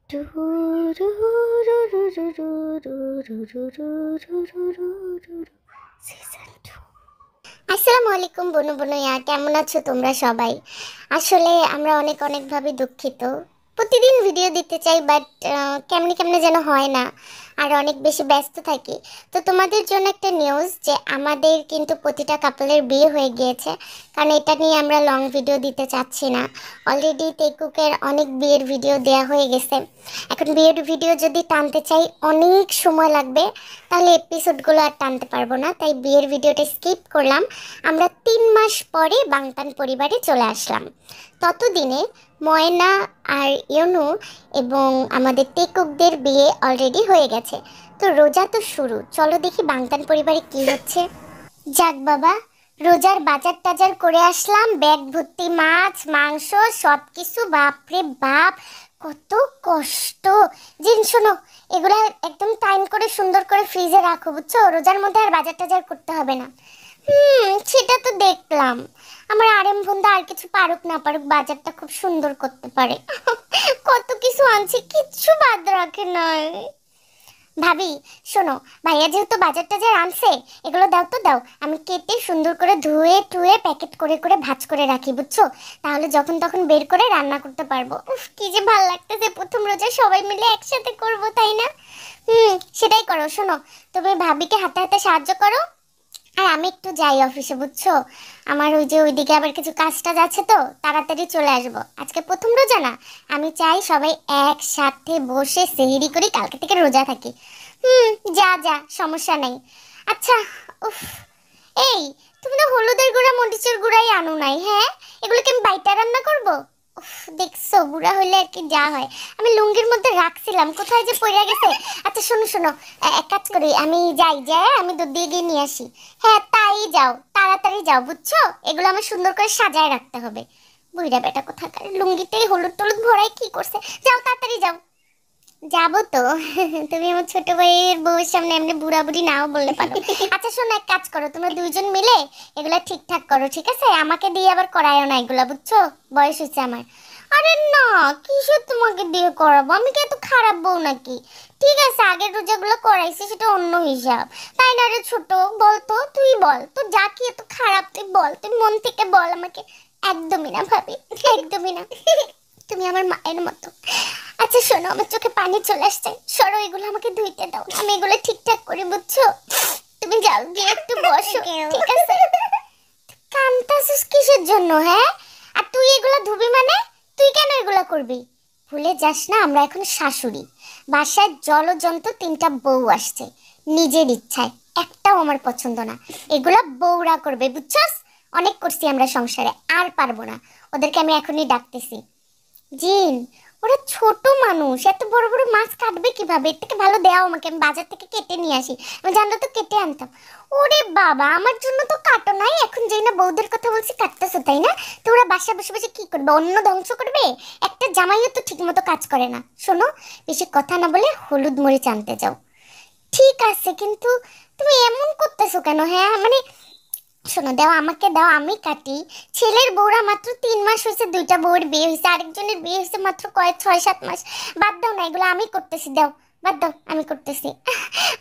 আসসালামু আলাইকুম বনু বনুইয়া, কেমন আছো তোমরা সবাই? আসলে আমরা অনেক অনেকভাবে দুঃখিত। প্রতিদিন ভিডিও দিতে চাই, বাট কেমনে কেমনে যেন হয় না, আর অনেক বেশি ব্যস্ত থাকি। তো তোমাদের জন্য একটা নিউজ যে আমাদের কিন্তু প্রতিটা কাপলের বিয়ে হয়ে গিয়েছে, কারণ এটা নিয়ে আমরা লং ভিডিও দিতে চাচ্ছি না। অলরেডি টেকুকের অনেক বিয়ের ভিডিও দেয়া হয়ে গেছে। এখন বিয়ের ভিডিও যদি টানতে চাই অনেক সময় লাগবে, তাহলে এপিসোডগুলো আর টানতে পারবো না, তাই বিয়ের ভিডিওটা স্কিপ করলাম। আমরা 3 মাস পরে বাংতান পরিবারে চলে আসলাম। ততদিনে ময়না আর ইয়নু এবং আমাদের টেকুকদের বিয়ে অলরেডি হয়ে গেছে। তো রোজা তো শুরু, চলো দেখি বাংতান পরিবারে কি হচ্ছে। যাক বাবা, রোজার বাজার টাজার করে আসলাম, ব্যাগ ভর্তি মাছ মাংস সব কিছু। বাপরে বাপ, কত কষ্ট। জিন শোনো, এগুলা একদম টাইম করে সুন্দর করে ফ্রিজে রাখো, বুঝছো? রোজার মধ্যে আর বাজার টাজার করতে হবে না। সেটা তো দেখলাম। আমার আরেম বন্ধু আর কিছু পারুক না পারুক, বাজারটা খুব সুন্দর করতে পারে। কত কিছু আনছে, কিচ্ছু বাদ রাখে নাই। ভাবি শোনো, ভাইয়া যেহেতু বাজার টাজার আনছে, এগুলো দাও তো দাও, আমি কেটে সুন্দর করে ধুয়ে টুয়ে প্যাকেট করে করে ভাঁজ করে রাখি, বুঝছো? তাহলে যখন তখন বের করে রান্না করতে পারবো। উফ, কি যে ভালো লাগতেছে, প্রথম রোজা সবাই মিলে একসাথে করবো, তাই না? সেটাই করো। শোনো, তুমি ভাবিকে হাতে হাতে সাহায্য করো, আর আমি একটু যাই অফিসে, বুঝছো? আমার ওই যে ওইদিকে আবার কিছু কাজ টাজ আছে, তো তাড়াতাড়ি চলে আসবো। আজকে প্রথম রোজা না, আমি চাই সবাই একসাথে বসে সেহরি করি, কালকে থেকে রোজা থাকি। যা যা, সমস্যা নেই। আচ্ছা, উফ, এই, তুমি তো হলুদের গুঁড়া মরিচের গুঁড়াই আনো নাই, হ্যাঁ? এগুলোকে আমি বাইটা রান্না করবো? উফ, দেখছো, বুড়া হইলে আর কি যা হয়। আমি লুঙ্গির মধ্যে রাখছিলাম, কোথায় যে পড়ে গেছে। আচ্ছা শোনো শোনো, এক কাজ করি, আমি যাই, যাই আমি দুধ দিয়ে গিয়ে নিয়ে আসি। হ্যাঁ তাই যাও, তাড়াতাড়ি যাও, বুঝছো? এগুলো আমার সুন্দর করে সাজায় রাখতে হবে। বুইড়া বেটা কোথাকার, লুঙ্গিতেই হলুদ টলুদ ভরাই কি করছে। যাও তাড়াতাড়ি যাও। যাবো তো। তুমি আমার ছোট ভাইয়ের বউয়ের সামনে এমনি বুড়া বুড়ি নাও বললে পারো। আচ্ছা শোনো, এক কাজ করো, তোমরা দুইজন মিলে এগুলা ঠিকঠাক করো, ঠিক আছে? আমাকে দিয়ে আবার করায়ও না এগুলা, বুঝছো? বয়স হয়েছে আমার। আরে না, কিসের তোমাকে দিয়ে করাবো? আমি কি এত খারাপ বউ নাকি? ঠিক আছে, আগের রোজাগুলো করাইছি, সেটা অন্য হিসাব, তাই না রে ছোট? বল তো, তুই বল তো, যা কি এত খারাপ তুই বল, তুই মন থেকে বল আমাকে। একদমই না ভাবি, একদমই না। তুমি আমার মায়ের মতো। আচ্ছা শোনো, আমার চোখে পানি চলে আসছে, সরো, এগুলো আমাকে ধুইতে দাও, আমি এগুলো ঠিকঠাক করি, বুঝছো? তুমি যাও গিয়ে একটু বসো, ঠিক আছে? কান্তাছিস কিসের জন্য, হ্যাঁ? আর তুই এগুলো ধুবি মানে? তুই কেন এগুলো করবি? ভুলে যাস না, আমরা এখন শাশুড়ি। বাসায় জলজন্ত 3টা বউ আসছে, নিজের ইচ্ছায়। একটাও আমার পছন্দ না, এগুলা বউরা করবে, বুঝছস? অনেক করছি আমরা সংসারে, আর পারবো না। ওদেরকে আমি এখনই ডাকতেছি। জিন, ওরা ছোট মানুষ, এত বড় বড় মাছ কাটবে কিভাবে? এর থেকে ভালো দেও আমাকে, আমি বাজার থেকে কেটে নিয়ে আসি। আমি জানলে তো কেটে আনতাম। ওরে বাবা, আমার জন্য তো কাটো নাই, এখন যেই না বউদের কথা বলছি কাটতেছো, তাই না? তো ওরা বাসা বসে বসে কি করবে? অন্য ধ্বংস করবে? একটা জামাইও তো ঠিক মতো কাজ করে না। শোনো, বেশি কথা না বলে হলুদ মরিচ আনতে যাও। ঠিক আছে, কিন্তু তুমি এমন করতেছো কেন? হ্যাঁ মানে, শোনো, দাও আমাকে দাও, আমি কাটি। ছেলের বউরা মাত্র 3 মাস হয়েছে, 2টা বউয়ের বিয়ে হয়েছে, আরেকজনের বিয়ে হয়েছে মাত্র কয়েক 6-7 মাস। বাদ দাও না, এগুলো আমি করতেছি, দাও, বাদ দাও, আমি করতেছি।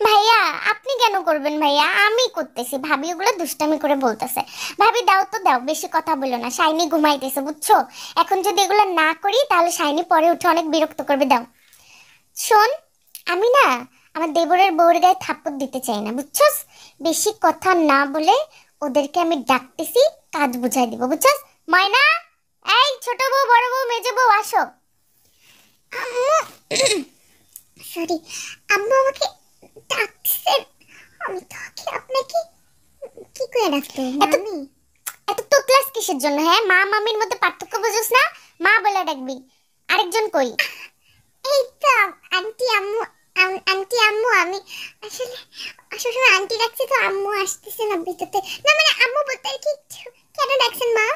ভাইয়া, আপনি কেন করবেন ভাইয়া? আমি করতেছি। ভাবি ওগুলো দুষ্টামি করে বলতেছে। ভাবি দাও তো দাও, বেশি কথা বলো না, শাইনি ঘুমাইতেছে, বুঝছো? এখন যদি এগুলো না করি তাহলে শাইনি পরে উঠে অনেক বিরক্ত করবে, দাও। শোন, আমি না আমার দেবরের বউর গায়ে থাপ্পড় দিতে চাই না, বুঝছস? বেশি কথা না বলে ওদেরকে আমি ডাকতেছি, কাজ বুঝাই দিব, বুঝছস? ময়না, এই ছোট বউ, বড় বউ, মেজো বউ, আসো। আম্মু, সরি, আম্মু আমাকে ডাকছে। আমি তো কি আপনাকে কি করে ডাকতো মামি? এত তোতলাস কিসের জন্য, হ্যাঁ? মা মামির মধ্যে পার্থক্য বুঝছস না? মা বলে ডাকবি। আরেকজন কই? এই তো আন্টি আম্মু। আন্টি আম্মু, আমি আসলে আসলে আন্টি ডাকছে তো, আম্মু আসতেছে না ভিতরতে। না মানে আম্মু বলতে আর কি, কেন ডাকছেন মা?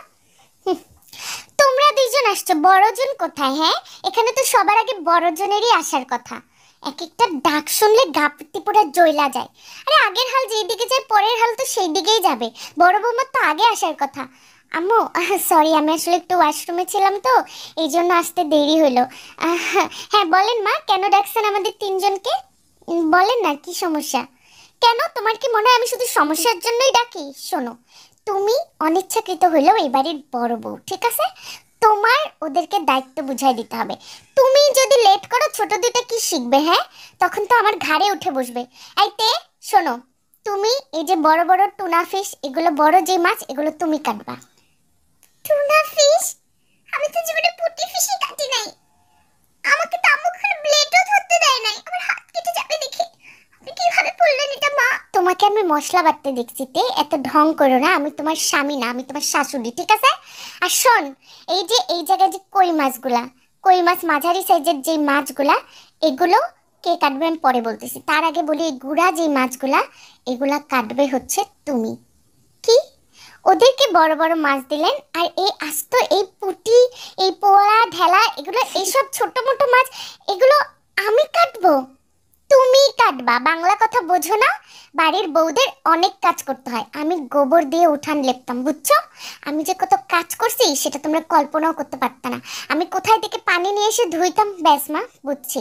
তোমরা দুইজন আসছো, বড়জন কোথায়? হ্যাঁ, এখানে তো সবার আগে বড়জনেরই আসার কথা। এক একটা ডাক শুনলে গা পিত্তি পুরো জ্বলা যায়। আরে আগের হাল যেই দিকে যায়, পরের হাল তো সেই দিকেই যাবে। বড় বৌমার তো আগে আসার কথা। আম্মু সরি, আমি আসলে একটু ওয়াশরুমে ছিলাম তো, এই জন্য আসতে দেরি হলো। হ্যাঁ বলেন মা, কেন ডাকছেন আমাদের তিনজনকে? বলেন না কি সমস্যা। কেন, তোমার কি মনে হয় আমি শুধু সমস্যার জন্যই ডাকি? শোনো, তুমি অনিচ্ছাকৃত হইলেও এই বাড়ির বড় বউ, ঠিক আছে? তোমার ওদেরকে দায়িত্ব বুঝাই দিতে হবে। তুমি যদি লেট করো, ছোট দুইটা কি শিখবে? হ্যাঁ, তখন তো আমার ঘাড়ে উঠে বসবে। এইতে শোনো, তুমি এই যে বড় বড় টুনা ফিশ, এগুলো বড় যে মাছ, এগুলো তুমি কাটবা। Tuna fish? আমি তো জীবনে পুঁটি ফিশই কাটি নাই। আমাকে তো আম্মু কখনো ব্লেডও ধরতে দেয় নাই, আমার হাত কেটে যাবে দেখে। আপনি কিভাবে বললেন এটা মা? তোমাকে আমি মশলা বাটতে দেখছি, তে এত ঢং করো না। আমি তোমার স্বামী না, আমি তোমার শাশুড়ি, ঠিক আছে? আর শোন, এই যে এই জায়গায় যে কই মাছগুলা, কই মাছ মাঝারি সাইজের যে মাছগুলা, এগুলো কে কাটবে আমি পরে বলতেছি। তার আগে বলি, এই গুড়া যে মাছগুলা, এগুলা কাটবে হচ্ছে তুমি। কি? ওদেরকে বড় বড় মাছ দিলেন, আর এই আস্ত এই পুঁটি, এই পোয়া ঢেলা, এগুলো এইসব ছোট মোটো মাছ, এগুলো আমি কাটবো? তুমি কাটবা? বাংলা কথা বোঝো না? বাড়ির বউদের অনেক কাজ করতে হয়। আমি গোবর দিয়ে উঠান লেপতাম, বুঝছো? আমি যে কত কাজ করছি সেটা তোমরা কল্পনাও করতে পারত না। আমি কোথায় থেকে পানি নিয়ে এসে ধুইতাম, ব্যাস মা, বুঝছি।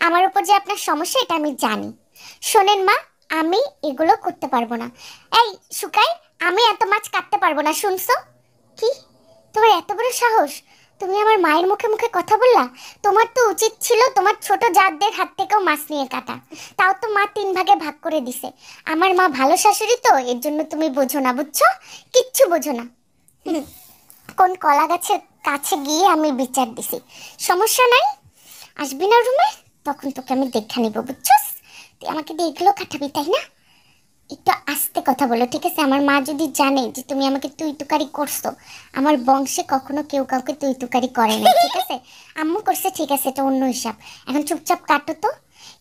আমার উপর যে আপনার সমস্যা এটা আমি জানি। শোনেন মা, আমি এগুলো করতে পারবো না। এই শুকাই, আমি এত মাছ কাটতে পারবো না, শুনছো? কি? তোমার এত বড় সাহস? তুমি আমার মায়ের মুখে মুখে কথা বললা? তোমার তো উচিত ছিল তোমার ছোট জাতদের হাত থেকেও মাছ নিয়ে কাটা। তাও তো মা 3 ভাগে ভাগ করে দিছে। আমার মা ভালো শাশুড়ি তো, এর জন্য তুমি বোঝো না, বুঝছো? কিচ্ছু বোঝো না। কোন কলা গাছের কাছে গিয়ে আমি বিচার দিছি। সমস্যা নাই, আসবি না রুমে, তখন তোকে আমি দেখে নিব, বুঝছস? তুই আমাকে দিয়ে এগুলো কাটাবি, তাই না? একটু আস্তে কথা বলো, ঠিক আছে? আমার মা যদি জানে যে তুমি আমাকে তুই তুকারি করছো, আমার বংশে কখনো কেউ কাউকে তুই তুকারি করে না, ঠিক আছে? আম্মু করছে, ঠিক আছে, এটা অন্য হিসাব। এখন চুপচাপ কাটো তো।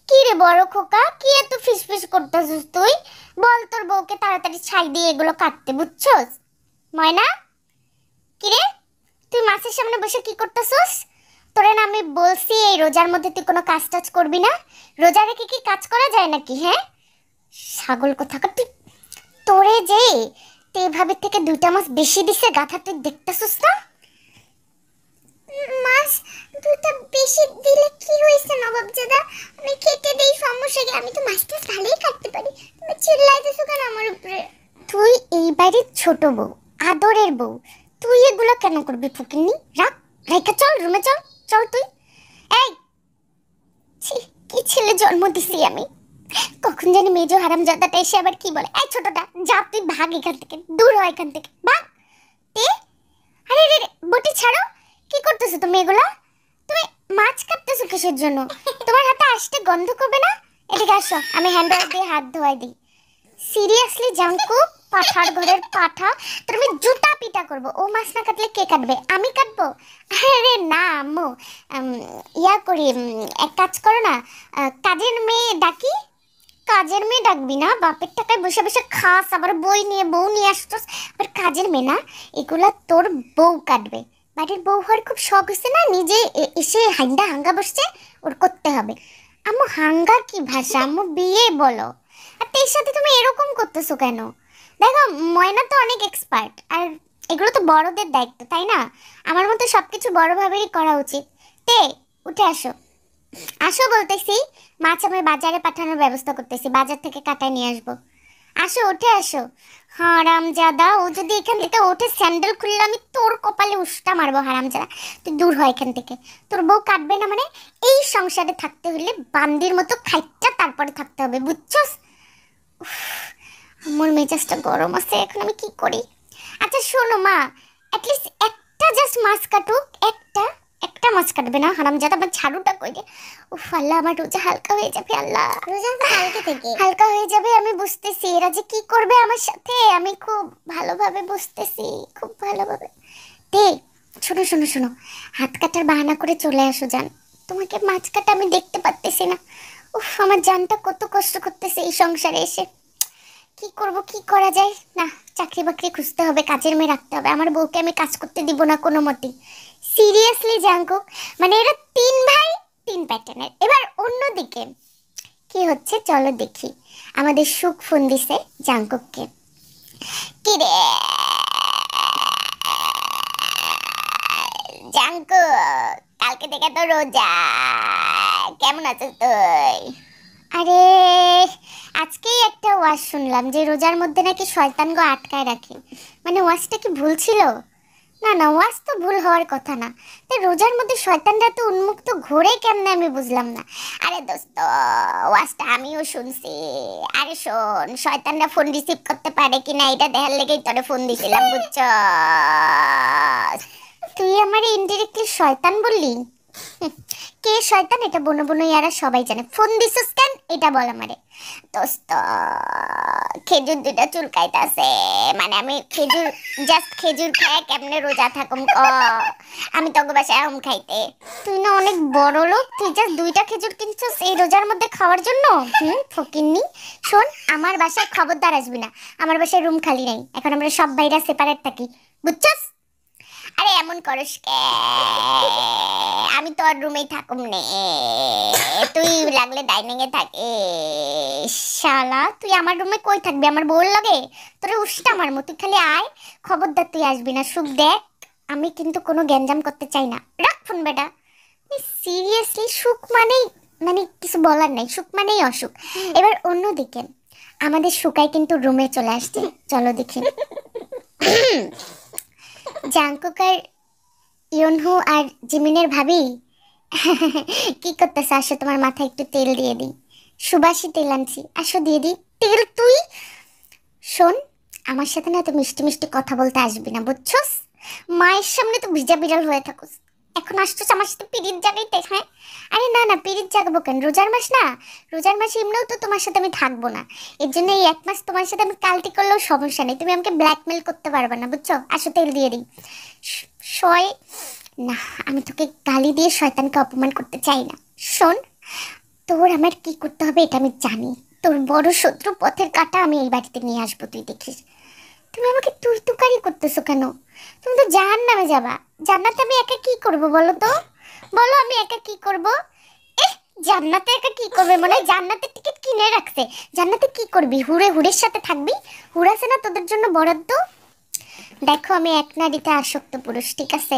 কি রে বড় খোকা, কি এত ফিসফিস করতেছিস তুই? বল তোর বউকে তাড়াতাড়ি ছাই দিয়ে এগুলো কাটতে, বুঝছস? ময়না, কি রে, তুই মাছের সামনে বসে কি করতেছস? তোরে না আমি বলছি এই রোজার মধ্যে তুই কোনো কাজ টাজ করবি না। রোজা রেখে কি কাজ করা যায় নাকি? হ্যাঁ, ছাগল কোথাকার তুই। তোরে যে এভাবে থেকে 2টা মাছ বেশি দিছে গাধা, তুই দেখতেছস না? মাছ 2টা বেশি দিলে কি হইছে নবাবজাদা? আমি খেতে দেই, সমস্যা কি? আমি তো মাছটা ভালোই কাটতে পারি। তুমি চিল্লাইতেছো কেন আমার উপরে? তুই এই বাড়ির ছোট বউ, আদরের বউ, তুই এগুলো কেন করবি ফকিন্নি? রাখ, রাইখা চল রুমে, চল। চল তুই। এই, ছি, কি ছেলে জন্ম দিছি আমি। কখন জানি মেজো হারামজাদাটা এসে আবার কি বলে, এই ছোটটা যা, তুই ভাগ এখান থেকে, দূর হ এখান থেকে, ভাগ। তে, আরে রে রে, বটি ছাড়ো। কি করতেছো তুমি এগুলা? তুমি মাছ কাটতেছো কিসের জন্য? তোমার হাতে আসতে গন্ধ করবে না? এদিকে আসো, আমি হ্যান্ড ওয়াশ দিয়ে হাত ধোয়াই দিই। সিরিয়াসলি জাঙ্কু, পাঠার ঘরের পাঠা, তোর আমি জুতা পিটা করব। ও মাছ না কাটলে কে কাটবে? আমি কাটবো? আরে না আম্মু, উম, ইয়া করি, এক কাজ করো না, কাজের মেয়ে ডাকি। কাজের মেয়ে ডাকবি না? বাপের টাকায় বসে বসে খাস, আবার বই নিয়ে বউ নিয়ে আসছস, আবার কাজের মেয়ে না? এগুলা তোর বউ কাটবে। বাড়ির বউ হওয়ার খুব শখ হচ্ছে না, নিজে এসে হাঙ্গা হাঙ্গা বসছে, ওর করতে হবে। আম্মু হাঙ্গা কি ভাষা আম্মু, বিয়ে বলো। আর এর সাথে তুমি এরকম করতেছো কেন? দেখো, ময়না তো অনেক এক্সপার্ট, আর এগুলো তো বড়দের দায়িত্ব, তাই না? আমার মতো সবকিছু বড়ভাবেই করা উচিত। তে, উঠে আসো। আসো বলতেছি। মাছ আমি বাজারে পাঠানোর ব্যবস্থা করতেছি, বাজার থেকে কাটায় নিয়ে আসবো। আসো, উঠে আসো। হারামজাদা, ও যদি এখান থেকে ওঠে, স্যান্ডেল খুললে আমি তোর কপালে উষ্টা মারবো। হারামজাদা, তুই দূর হয় এখান থেকে। তোর বউ কাটবে না মানে? এই সংসারে থাকতে হলে বান্দির মতো খাইটা তারপরে থাকতে হবে, বুঝছস? আমার মেজাজটা গরম আছে, এখন আমি কি করি? আচ্ছা শোনো মা, অ্যাটলিস্ট একটা জাস্ট মাছ কাটুক, একটা একটা মাছ কাটবে না হারামজাদা? আমার ঝাড়ুটা কই রে? উফ আল্লাহ, আমার রোজা হালকা হয়ে যাবে। আল্লাহ, রোজা কালকে থেকে হালকা হয়ে যাবে, আমি বুঝতেছি। এরা যে কি করবে আমার সাথে, আমি খুব ভালোভাবে বুঝতেছি, খুব ভালোভাবে। তে, শোনো শোনো শোনো, হাত কাটার বাহানা করে চলে আসো জান। তোমাকে মাছ কাটা আমি দেখতে পারতেছি না। উফ, আমার জানটা কত কষ্ট করতেছে এই সংসারে এসে। কি করব, কি করা যায়? না, চাকরি বাকরি খুঁজতে হবে, কাজের মেয়ে রাখতে হবে। আমার বউকে আমি কাজ করতে দিব না কোনো মতেই। সিরিয়াসলি জাঙ্কুক, মানে এরা 3 ভাই 3 প্যাটার্নের। এবার অন্যদিকে কি হচ্ছে চলো দেখি। আমাদের সুখ ফোন দিছে জাঙ্কুককে। কি রে, জাঙ্কু, কালকে থেকে তো রোজা, কেমন আছিস তুই? আরে আজকেই একটা ওয়াজ শুনলাম যে রোজার মধ্যে নাকি শয়তানগো আটকায় রাখে। মানে ওয়াজটা কি ভুল ছিল? না না, ওয়াজ তো ভুল হওয়ার কথা না। তাই রোজার মধ্যে শয়তানরা তো উন্মুক্ত ঘোরে কেমনে, আমি বুঝলাম না। আরে দোস্ত, ওয়াজটা আমিও শুনছি। আরে শোন, শয়তানরা ফোন রিসিভ করতে পারে কিনা এটা দেখার লেগেই তোরে ফোন দিছিলাম, বুঝছস? তুই আমারে ইনডিরেক্টলি শয়তান বললি? কে শয়তান এটা বনো বনো ইয়ারা সবাই জানে। ফোন দিছিস কেন এটা বল আমারে। দোস্ত, খেজুর দুইটা চুলকাইতাছে। মানে আমি খেজুর, জাস্ট খেজুর খায় কেমনে রোজা থাকুম ক? আমি তোকে বাসায় আম খাইতে। তুই না অনেক বড় লোক, তুই জাস্ট দুইটা খেজুর কিনছিস এই রোজার মধ্যে খাওয়ার জন্য? ফকিন্নি। শোন, আমার বাসায় খবরদার আসবি না। আমার বাসায় রুম খালি নাই, এখন আমরা সব ভাইরা সেপারেট থাকি, বুঝছস? আরে এমন করস কে? আমি তোর রুমেই থাকুম নে, তুই লাগলে ডাইনিং এ থাকিস। শালা তুই আমার রুমে কই থাকবি? আমার বউর লাগে? তোরে উষ্টা মারমু, তুই খালি আয়। খবরদার তুই আসবি না। সুখ দেখ, আমি কিন্তু কোনো গ্যাঞ্জাম করতে চাই না। রাখ ফোন বেটা। সিরিয়াসলি সুখ মানেই, মানে কিছু বলার নাই, সুখ মানেই অসুখ। এবার অন্যদিকে আমাদের সুকাই কিন্তু রুমে চলে আসছে, চলো দেখি। জাঙ্কুক আর ইয়নহু আর জিমিনের ভাবি কি করতেছে? আসো, তোমার মাথায় একটু তেল দিয়ে দিই। সুবাসী তেল আনছি, আসো দিয়ে দিই তেল। তুই শোন, আমার সাথে না তো মিষ্টি মিষ্টি কথা বলতে আসবি না, বুঝছস? মায়ের সামনে তো ভিজা বিড়াল হয়ে থাকুস, এখন আসছস আমার সাথে পিরিত জাগাইতে। হ্যাঁ, আরে না না, পিরিত জাগাবো কেন? রোজার মাস না, রোজার মাসে এমনিও তো তোমার সাথে আমি থাকবো না। এর জন্য এই এক মাস তোমার সাথে আমি কালটি করলেও সমস্যা নেই, তুমি আমাকে ব্ল্যাকমেল করতে পারবে না, বুঝছো? আসো তেল দিয়ে দিই। শয় না, আমি তোকে গালি দিয়ে শয়তানকে অপমান করতে চাই না। শোন, তোর আমার কি করতে হবে এটা আমি জানি। তোর বড় শত্রু পথের কাঁটা আমি এই বাড়িতে নিয়ে আসবো, তুই দেখিস। তুমি আমাকে তুই তুকারি করতেছো কেন? তুমি তো জাহান্নামে যাবা। জান্নাতে আমি একা কি করব বলো তো? বলো, আমি একা কি করব? এহ, জান্নাতে একা কি করবে? মনে হয় জান্নাতের টিকিট কিনে রাখছে। জান্নাতে কি করবি? হুড়ে হুড়ের সাথে থাকবি? হুড় আছে না তোদের জন্য বরাদ্দ? দেখো, আমি এক নারীতে আসক্ত পুরুষ, ঠিক আছে?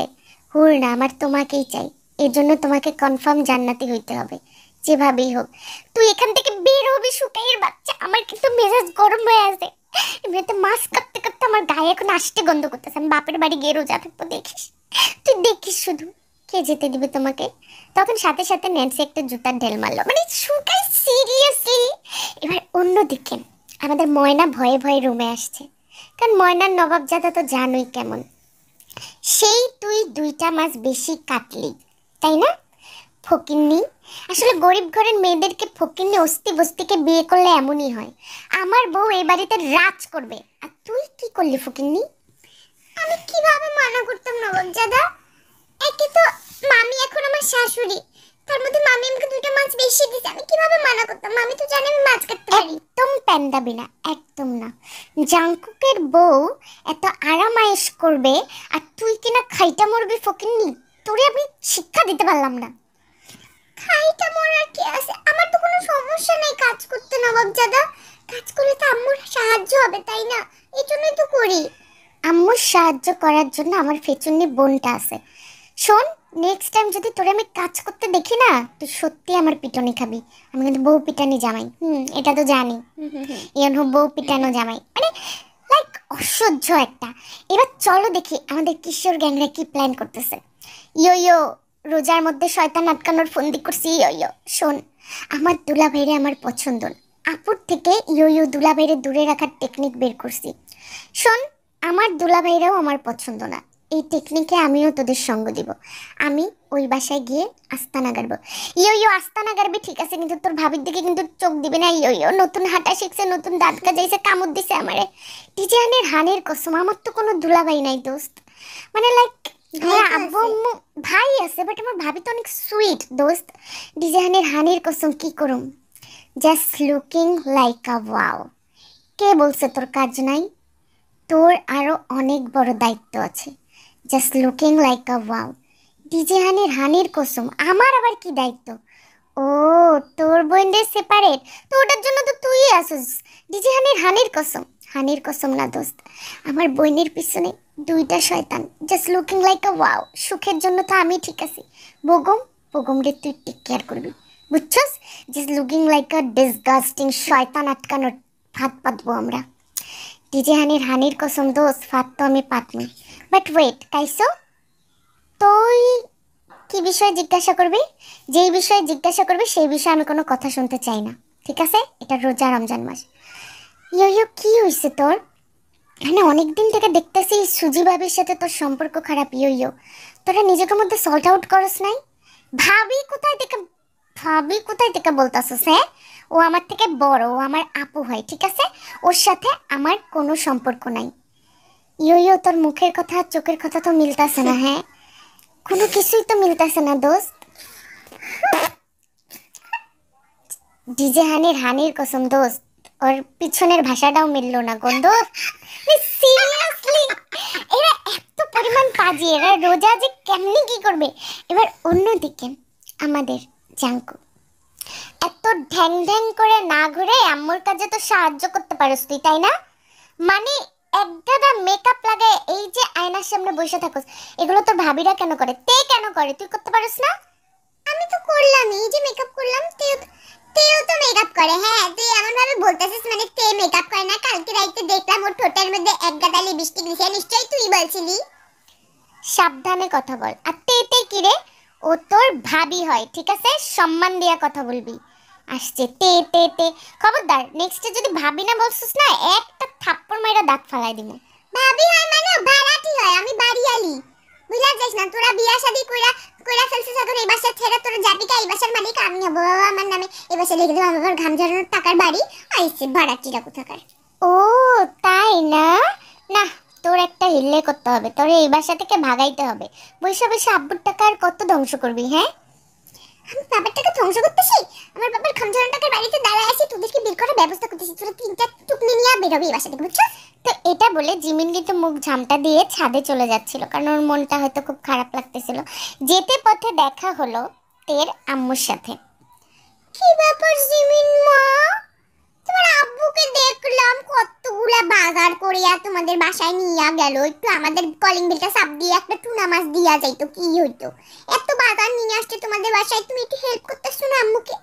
হুর না, আমার তোমাকেই চাই। এর জন্য তোমাকে কনফার্ম জান্নাতি হইতে হবে, যেভাবেই হোক। তুই এখান থেকে বের হবি শুকাইয়ের বাচ্চা। আমার কিন্তু মেজাজ গরম হয়ে আছে, এমনিতে মাছ কাটতে কাটতে আমার গায়ে এখন আসতে গন্ধ করতেছে। আমি বাপের বাড়ি গিয়ে রোজা থাকবো, দেখিস। তুই দেখিস শুধু, কে যেতে দিবে তোমাকে? তখন সাথে সাথে ন্যান্সি একটা জুতার ঢেল মারলো। মানে শুকাই সিরিয়াসলি। এবার অন্যদিকে আমাদের ময়না ভয়ে ভয়ে রুমে আসছে, কারণ ময়নার নবাবজাদা তো জানোই কেমন। সেই তুই দুইটা মাস বেশি কাটলি, তাই না? ফকিন্নি। আসলে গরিব ঘরের মেয়েদেরকে ফকিন্নি অস্তি বস্তিকে বিয়ে করলে এমনই হয়। আমার বউ এই বাড়িতে রাজ করবে, আর তুই কি করলি ফকিন্নি? আমি কিভাবে মানা করতাম নবাবজাদা? একে তো মামি এখন আমার শাশুড়ি, তার মধ্যে মামি আমাকে দুইটা মাছ বেশি দিছে, আমি কিভাবে মানা করতাম? মামি তো জানে আমি মাছ কাটতে পারি। একদম প্যান্দাবি না, একদম না। জাঙ্কুকের বউ এত আরামায়েশ করবে আর তুই কিনা খাইটা মরবি ফকিন্নি। তোরে আমি শিক্ষা দিতে পারলাম না। খাইটা মরার কি আছে? আমার তো কোনো সমস্যা নেই কাজ করতে নবাবজাদা। কাজ করলে তো আম্মুর সাহায্য হবে, তাই না? এই জন্যই তো করি। আম্মুর সাহায্য করার জন্য আমার ফেচুন্নি বোনটা আছে। শোন, নেক্সট টাইম যদি তোরে আমি কাজ করতে দেখি না, তুই সত্যি আমার পিটনি খাবি। আমি কিন্তু বউ পিটানি জামাই, এটা তো জানি। ইয়নহু বউ পিটানো জামাই, মানে লাইক অসহ্য একটা। এবার চলো দেখি আমাদের কিশোর গ্যাংরা কি প্ল্যান করতেছে। ইয়ো ইয়ো, রোজার মধ্যে শয়তান আটকানোর ফন্দি করছি। ইয়ো ইয়ো, শোন, আমার দুলাভাইরে আমার পছন্দ না। আপুর থেকে ইয়ো ইয়ো দুলাভাইরে দূরে রাখার টেকনিক বের করছি। শোন, আমার দুলাভাইরাও আমার পছন্দ না। এই টেকনিকে আমিও তোদের সঙ্গ দিব। আমি ওই বাসায় গিয়ে আস্তানা গাড়বো। ইয়ো ইয়ো আস্তানা গাড়বি ঠিক আছে, কিন্তু তোর ভাবির দিকে কিন্তু চোখ দিবি না। ইয়ো ইয়ো নতুন হাঁটা শিখছে, নতুন দাঁত গাজাইছে, কামড় দিছে আমারে। ডিজাইনের হানের কসম, আমার তো কোনো দুলাভাই নাই দোস্ত। মানে লাইক আব্বু আম্মু ভাই আছে, বাট আমার ভাবি তো অনেক সুইট দোস্ত। ডিজাইনের হানির কসম কি করুম? Just looking like a wow. কে বলছে তোর কাজ নাই? তোর আরো অনেক বড় দায়িত্ব আছে। Just looking like a wow. DJ হানির হানির কসম, আমার আবার কি দায়িত্ব? ও, তোর বোনদের সেপারেট, তো ওটার জন্য তো তুই আসিস। ডিজে হানির হানির কসম, হানির কসম না দোস্ত। আমার বোনের পিছনে দুইটা শয়তান just looking like a wow. সুখের জন্য তো আমি ঠিক আছি। বগম, বগম রে তুই টেক কেয়ার করবি, বুঝছস? জাস্ট লুকিং লাইক আ ডিসগাস্টিং শয়তান আটকানোর ফাঁদ পাতবো আমরা। ডিজে হানির হানির কসম দোস্ত, ফাঁদ তো আমি পাতনি। বাট ওয়েট কাইসো, তুই কি বিষয়ে জিজ্ঞাসা করবি? যেই বিষয়ে জিজ্ঞাসা করবি সেই বিষয়ে আমি কোনো কথা শুনতে চাই না, ঠিক আছে? এটা রোজা রমজান মাস। ইয়ো ইয়ো কি হয়েছে তোর? মানে অনেকদিন থেকে দেখতেছি সুজি ভাবির সাথে তোর সম্পর্ক খারাপ। ইয়ো ইয়ো, তোরা নিজেকে মধ্যে সল্ট আউট করস নাই? ভাবি কোথায় থেকে, ভাবি কোথায় থেকে বলতাছস? হ্যাঁ, ও আমার থেকে বড়, ও আমার আপু হয়, ঠিক আছে? ওর সাথে আমার কোনো সম্পর্ক নাই। ইয়ো ইয়ো, তোর মুখের কথা আর চোখের কথা তো মিলতাছে না। হ্যাঁ, কোনো কিছুই তো মিলতাছে না দোস্ত। ডিজে হানির হানির কসম দোস্ত, ওর পিছনের ভাষাটাও মিললো না গন্ধ। সিরিয়াসলি এরা এত পরিমাণ পাজি, এরা রোজা যে কেমনি কি করবে। এবার অন্যদিকে আমাদের জাঙ্কু, এত ঢ্যাং ঢ্যাং করে না ঘুরে আম্মুর কাজে তো সাহায্য করতে পারস তুই, তাই না? মানে একগাদা মেকআপ লাগে, এই যে আয়নার সামনে বসে থাকস, এগুলো তোর ভাবিরা কেন করে? তে কেন করে? তুই করতে পারিস না? আমি তো করলাম, এই যে মেকআপ করলাম। তেও তো মেকআপ করে। হ্যাঁ, তুই এমন ভাবে বলতেছিস মানে তে মেকআপ করে না? কালকে রাইতে দেখলাম ওর ঠোঁটের মধ্যে এক গাদা লিপস্টিক দিছে, নিশ্চয়ই তুই বলছিলি। সাবধানে কথা বল। আর তে তে কি রে? ও তোর ভাবি হয়, ঠিক আছে? সম্মান দিয়া কথা বলবি। আসছে তে তে তে, খবরদার নেক্সটে যদি ভাবি না বলছিস না, একটা থাপ্পড় মাইরা দাঁত ফালাই দিমু। ভাবি হয় মানে ভাড়াটি হয়, আমি বাড়িয়ালি। বুঝলা যাস না? তোরা বিয়া শাদি কইরা কইরা ফেলছিস, এখন এই বাসা ছেড়ে তোরা যাবি কা? এই বাসার মালিক আমি হব। বাবা আমার নামে এই বাসা লিখে দেবো, আমার ঘাম ঝরানোর টাকার বাড়ি আইছে ভাড়াটিরা কোথাকার। ও তাই না? না, তোর একটা হিল্লে করতে হবে, তোর এই বাসা থেকে ভাগাইতে হবে। বৈশা বৈশা আব্বুর টাকা আর কত ধ্বংস করবি? হ্যাঁ, আমি বাবার টাকা ধ্বংস করতেছি? আমার বাবার ঘাম ঝরানোর টাকার বাড়িতে দাঁড়ায় আছি, তোদেরকে বের করার ব্যবস্থা করতেছি। তোরা তিনটা টুকলি নিয়ে বেরোবি এই বাসা থেকে, বুঝছো? তো এটা বলে জিমিন কিন্তু মুখ ঝামটা দিয়ে ছাদে চলে যাচ্ছিল, কারণ ওর মনটা হয়তো খুব খারাপ লাগতেছিল। যেতে পথে দেখা হলো তের আম্মুর সাথে। কি ব্যাপার জিমিন মা, তোমার আব্বুকে দেখলাম কতগুলা বাজার করিয়া তোমাদের বাসায় নিয়ে গেল। একটু আমাদের কলিং বেলটা চাপ দিয়ে একটা টুনা মাছ দিয়া যাইতো, কি হইতো? এত বাজার নিয়ে আসছে তোমাদের বাসায়, তুমি একটু হেল্প করতেছো না আম্মুকে?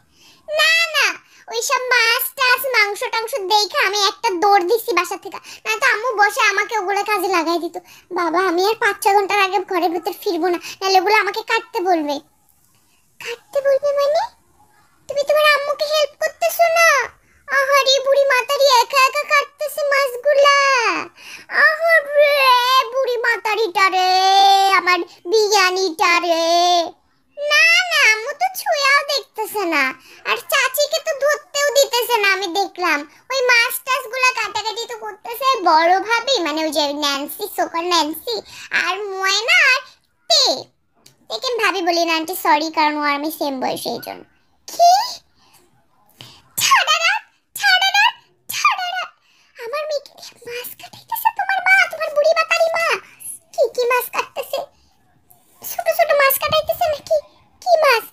না না, ওইসব মাছ টাছ মাংস টাংস দেখে আমি একটা দৌড় দিচ্ছি বাসা থেকে, না তো আম্মু বসে আমাকে ওগুলো কাজে লাগাই দিত। বাবা আমি আর 5-6 ঘন্টার আগে ঘরের ভিতর ফিরবো না, নাহলে ওগুলো আমাকে কাটতে বলবে। কাটতে বলবে মানে? তুমি তোমার আম্মুকে হেল্প করতেছো না? আহারে বুড়ি মাতারি একা একা কাটতেছে মাছগুলা। আহারে বুড়ি মাতারিটা রে, আমার বিরিয়ানিটা রে। না না, আম্মু তো ছুঁয়াও দেখতেছে না, আর চাচিকে তো ধরতেও দিতেছে না। আমি দেখলাম ওই মাছ টাছগুলা কাটাকাটি তো করতেছে বড় ভাবি, মানে ওই যে ন্যান্সি, সোকার ন্যান্সি আর ময়না আর তে। তেকে ভাবি বলি না আন্টি, সরি, কারণ ও আর আমি সেম বয়সে, এই জন্য। কি? আমার মেয়েকে মাছ কাটাইতেছে তোমার মা, তোমার বুড়ি মাতারি মা? কি কি মাছ কাটতেছে? ছোট ছোট মাছ কাটাইতেছে নাকি? কি মাছ?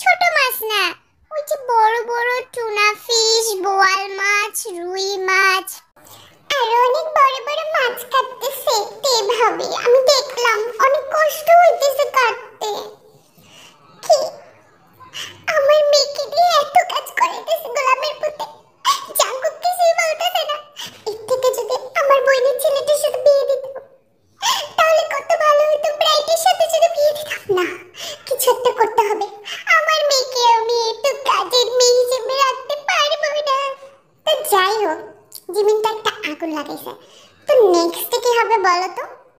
ছোট মাছ না, ওই যে বড় বড় টুনা ফিশ, বোয়াল মাছ, রুই মাছ, আর অনেক বড় বড় মাছ কাটতেছে। তে ভাবি আমি দেখলাম, অনেক কষ্ট হইতেছে কাটতে। কি? আমার মেয়েকে দিয়ে এত কাজ করাইতেছে গোলামের পুতে, জাঙ্কুক কিছুই বলতেছে না। এর থেকে যদি আমার বোনের ছেলেটার সাথে বিয়ে দিত তাহলে কত ভালো হতো। ব্রাইটের সাথে যদি বিয়ে দিতাম না, কিছু একটা করতে হবে। আমার মেয়েকে আমি একটু কাজের মেয়ে হিসেবে রাখতে পারবো না। তো যাই হোক, জিমিনটা একটা আগুন লাগাইছে। তো নেক্সট কি হবে বলো তো?